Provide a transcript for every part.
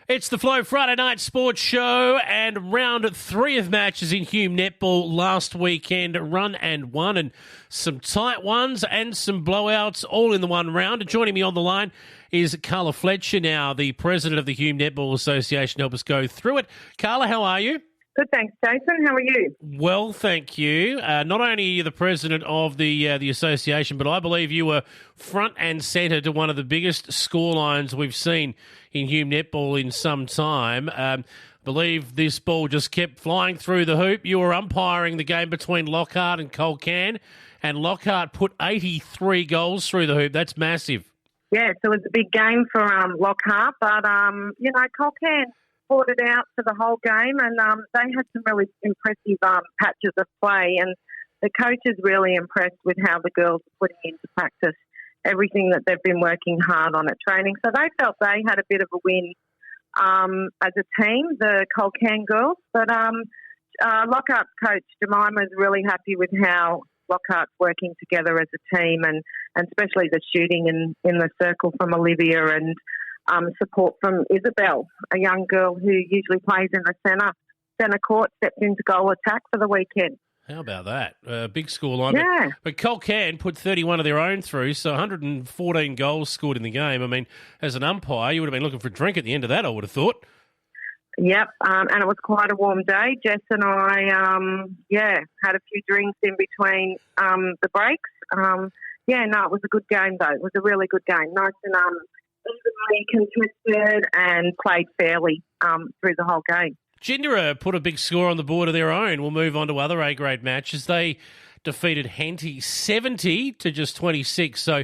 It's the Flow Friday Night Sports Show, and round 3 of matches in Hume netball last weekend. Run and won, and some tight ones and some blowouts all in the one round. Joining me on the line is Carla Fletcher now, the president of the Hume Netball Association. Help us go through it. Carla, how are you? Good, thanks, Jason. How are you? Well, thank you. Not only are you the president of the association, but I believe you were front and centre to one of the biggest scorelines we've seen in Hume netball in some time. I believe this ball just kept flying through the hoop. You were umpiring the game between Lockhart and Colcan, and Lockhart put 83 goals through the hoop. That's massive. Yes, it was a big game for Lockhart, but, Colcan fought it out for the whole game, and they had some really impressive patches of play, and the coach is really impressed with how the girls are putting into practice everything that they've been working hard on at training. So they felt they had a bit of a win as a team, the Colcan girls. But Lockhart's coach, Jemima, is really happy with how Lockhart's working together as a team, and especially the shooting in the circle from Olivia and support from Isabel, a young girl who usually plays in the centre court, stepped into goal attack for the weekend. How about that? Big scoreline. Yeah. But Colcan put 31 of their own through, so 114 goals scored in the game. I mean, as an umpire, you would have been looking for a drink at the end of that, I would have thought. Yep, and it was quite a warm day. Jess and I, had a few drinks in between the breaks. It was a good game, though. It was a really good game. Nice and evenly contested and played fairly through the whole game. Gindera put a big score on the board of their own. We'll move on to other A-grade matches. They defeated Henty 70 to just 26, so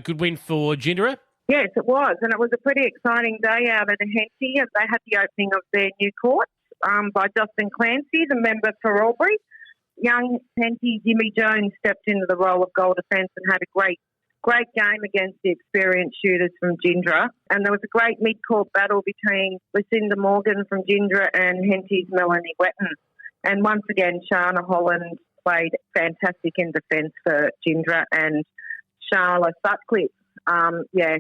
good win for Gindera. Yes, it was, and it was a pretty exciting day out at Henty. They had the opening of their new court by Justin Clancy, the member for Albury. Young Henty Jimmy Jones stepped into the role of goal defence and had a great game against the experienced shooters from Gindera. And there was a great mid-court battle between Lucinda Morgan from Gindera and Henty's Melanie Wetton. And once again, Shana Holland played fantastic in defence for Gindera, and Charla Sutcliffe,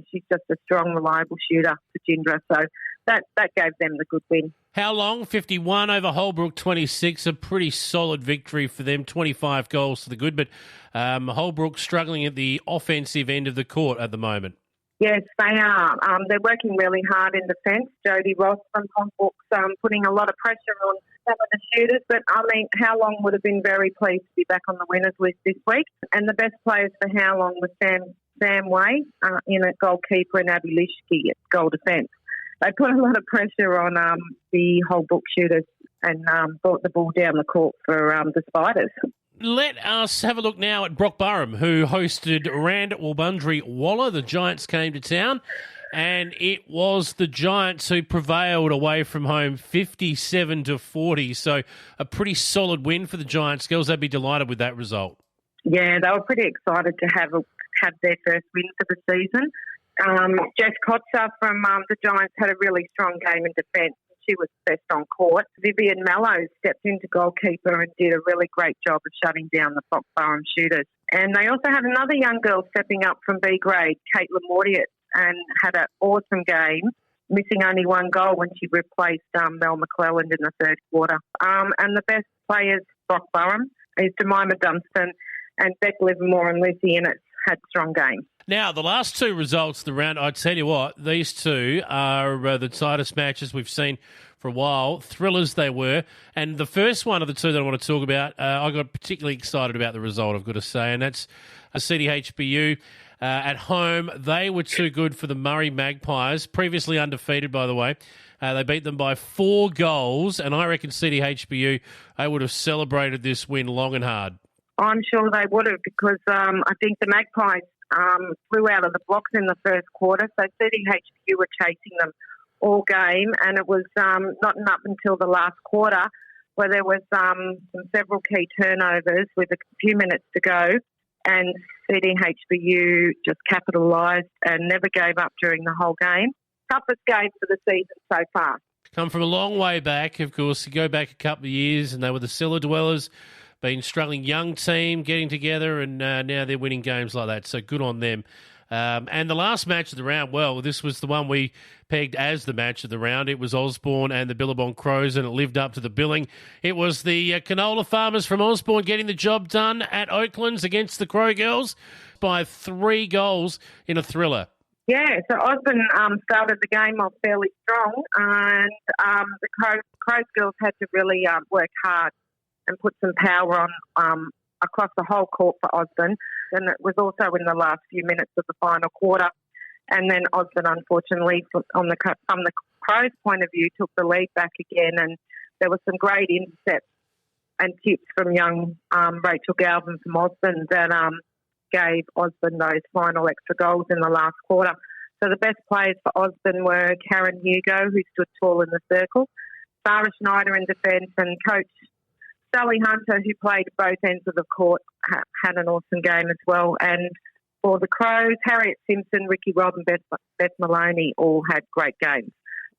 she's just a strong, reliable shooter for Gindera. So that gave them the good win. How long? 51 over Holbrook 26, a pretty solid victory for them, 25 goals to the good, but Holbrook struggling at the offensive end of the court at the moment. Yes, they are. They're working really hard in defence. Jodie Ross from Holbrook's putting a lot of pressure on some of the shooters, but I mean, How Long would have been very pleased to be back on the winners list this week. And the best players for How Long was Sam Way in at goalkeeper and Abby Lishke at goal defence. They put a lot of pressure on the Holbrook shooters and brought the ball down the court for the Spiders. Let us have a look now at Brock Burham, who hosted Rand Wulbundry Waller. The Giants came to town, and it was the Giants who prevailed away from home 57-40. So a pretty solid win for the Giants. Girls, they'd be delighted with that result. Yeah, they were pretty excited to have their first win for the season. Jess Kotzer from the Giants had a really strong game in defence. She was best on court. Vivian Mallow stepped into goalkeeper and did a really great job of shutting down the Fox Burham shooters. And they also had another young girl stepping up from B grade, Caitlin Mortius, and had an awesome game, missing only one goal when she replaced Mel McClelland in the third quarter. And the best players, Fox Burham, is Jemima Dunstan, and Beck Livermore and Lucy Innes had strong games. Now, the last two results of the round, I tell you what, these two are the tightest matches we've seen for a while. Thrillers they were. And the first one of the two that I want to talk about, I got particularly excited about the result, I've got to say, and that's CDHBU at home. They were too good for the Murray Magpies, previously undefeated, by the way. They beat them by 4 goals, and I reckon CDHBU, they would have celebrated this win long and hard. I'm sure they would have, because I think the Magpies flew out of the blocks in the first quarter, so CDHBU were chasing them all game, and it was not up until the last quarter where there was several key turnovers with a few minutes to go, and CDHBU just capitalised and never gave up during the whole game. Toughest game for the season so far. Come from a long way back, of course. You go back a couple of years, and they were the cellar dwellers. Been struggling young team, getting together, and now they're winning games like that. So good on them. And the last match of the round, well, this was the one we pegged as the match of the round. It was Osborne and the Billabong Crows, and it lived up to the billing. It was the canola farmers from Osborne getting the job done at Oaklands against the Crow Girls by 3 goals in a thriller. Yeah, so Osborne started the game off fairly strong, and the Crows girls had to really work hard and put some power on across the whole court for Osborne. And it was also in the last few minutes of the final quarter. And then Osborne, unfortunately, from the Crows' point of view, took the lead back again. And there were some great intercepts and tips from young Rachel Galvin from Osborne that gave Osborne those final extra goals in the last quarter. So the best players for Osborne were Karen Hugo, who stood tall in the circle, Sarah Schneider in defence, and coach Sally Hunter, who played both ends of the court, had an awesome game as well. And for the Crows, Harriet Simpson, Ricky Robb and Beth Maloney all had great games.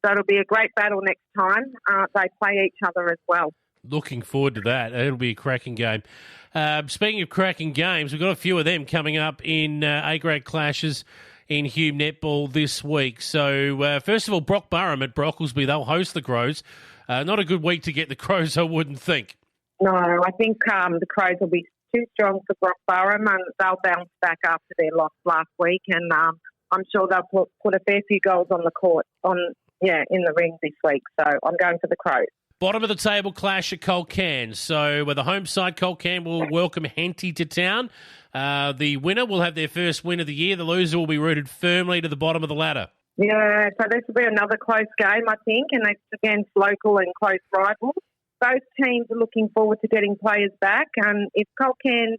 So it'll be a great battle next time. They play each other as well. Looking forward to that. It'll be a cracking game. Speaking of cracking games, we've got a few of them coming up in A-grade clashes in Hume netball this week. So, first of all, Brock Burham at Brocklesby, they'll host the Crows. Not a good week to get the Crows, I wouldn't think. No, I think the Crows will be too strong for Brock Burham, and they'll bounce back after their loss last week. And I'm sure they'll put a fair few goals on the court, in the ring this week. So I'm going for the Crows. Bottom of the table clash at Colcan. So the home side, Colcan, will welcome Henty to town. The winner will have their first win of the year. The loser will be rooted firmly to the bottom of the ladder. Yeah, so this will be another close game, I think, and it's against local and close rivals. Both teams are looking forward to getting players back. And if Colcan's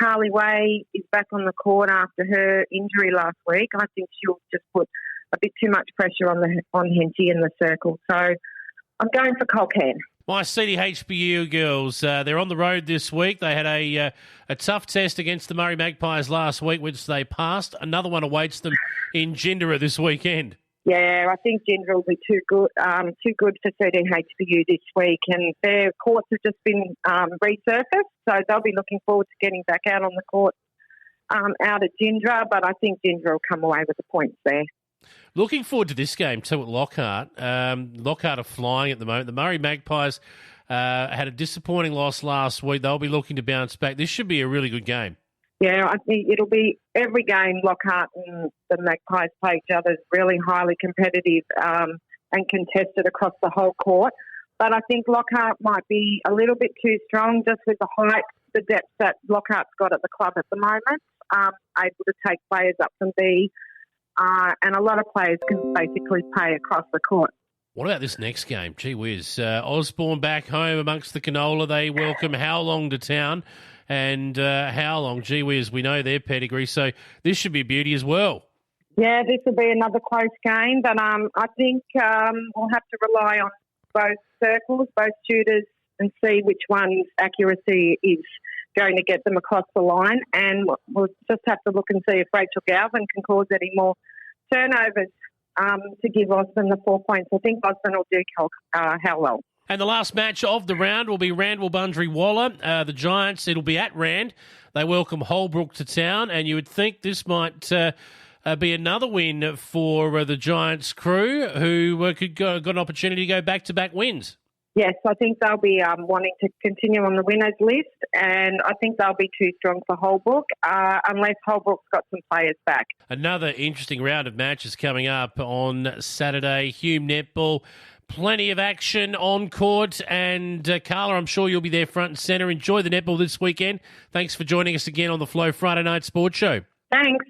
Carly Way is back on the court after her injury last week, I think she'll just put a bit too much pressure on Henty in the circle. So I'm going for Colcan. My CDHBU girls, they're on the road this week. They had a tough test against the Murray Magpies last week, which they passed. Another one awaits them in Gindera this weekend. Yeah, I think Gindera will be too good for CDHBU this week, and their courts have just been resurfaced, so they'll be looking forward to getting back out on the court out at Gindera, but I think Gindera will come away with the points there. Looking forward to this game too at Lockhart. Lockhart are flying at the moment. The Murray Magpies had a disappointing loss last week. They'll be looking to bounce back. This should be a really good game. Yeah, I think it'll be every game Lockhart and the Magpies play each other is really highly competitive and contested across the whole court. But I think Lockhart might be a little bit too strong just with the height, the depth that Lockhart's got at the club at the moment, able to take players up from B. And a lot of players can basically play across the court. What about this next game? Gee whiz. Osborne back home amongst the canola. They welcome Howlong to town. And Howlong, gee whiz, we know their pedigree. So this should be a beauty as well. Yeah, this will be another close game. But I think we'll have to rely on both circles, both shooters, and see which one's accuracy is going to get them across the line. And we'll just have to look and see if Rachel Galvin can cause any more turnovers to give Osborne the 4 points. I think Osborne will do Howlong. And the last match of the round will be Randwill-Bundry-Waller. The Giants, it'll be at Rand. They welcome Holbrook to town, and you would think this might be another win for the Giants crew, who got an opportunity to go back-to-back wins. Yes, I think they'll be wanting to continue on the winners list, and I think they'll be too strong for Holbrook, unless Holbrook's got some players back. Another interesting round of matches coming up on Saturday. Hume netball. Plenty of action on court, and Carla, I'm sure you'll be there front and centre. Enjoy the netball this weekend. Thanks for joining us again on the Flow Friday Night Sports Show. Thanks.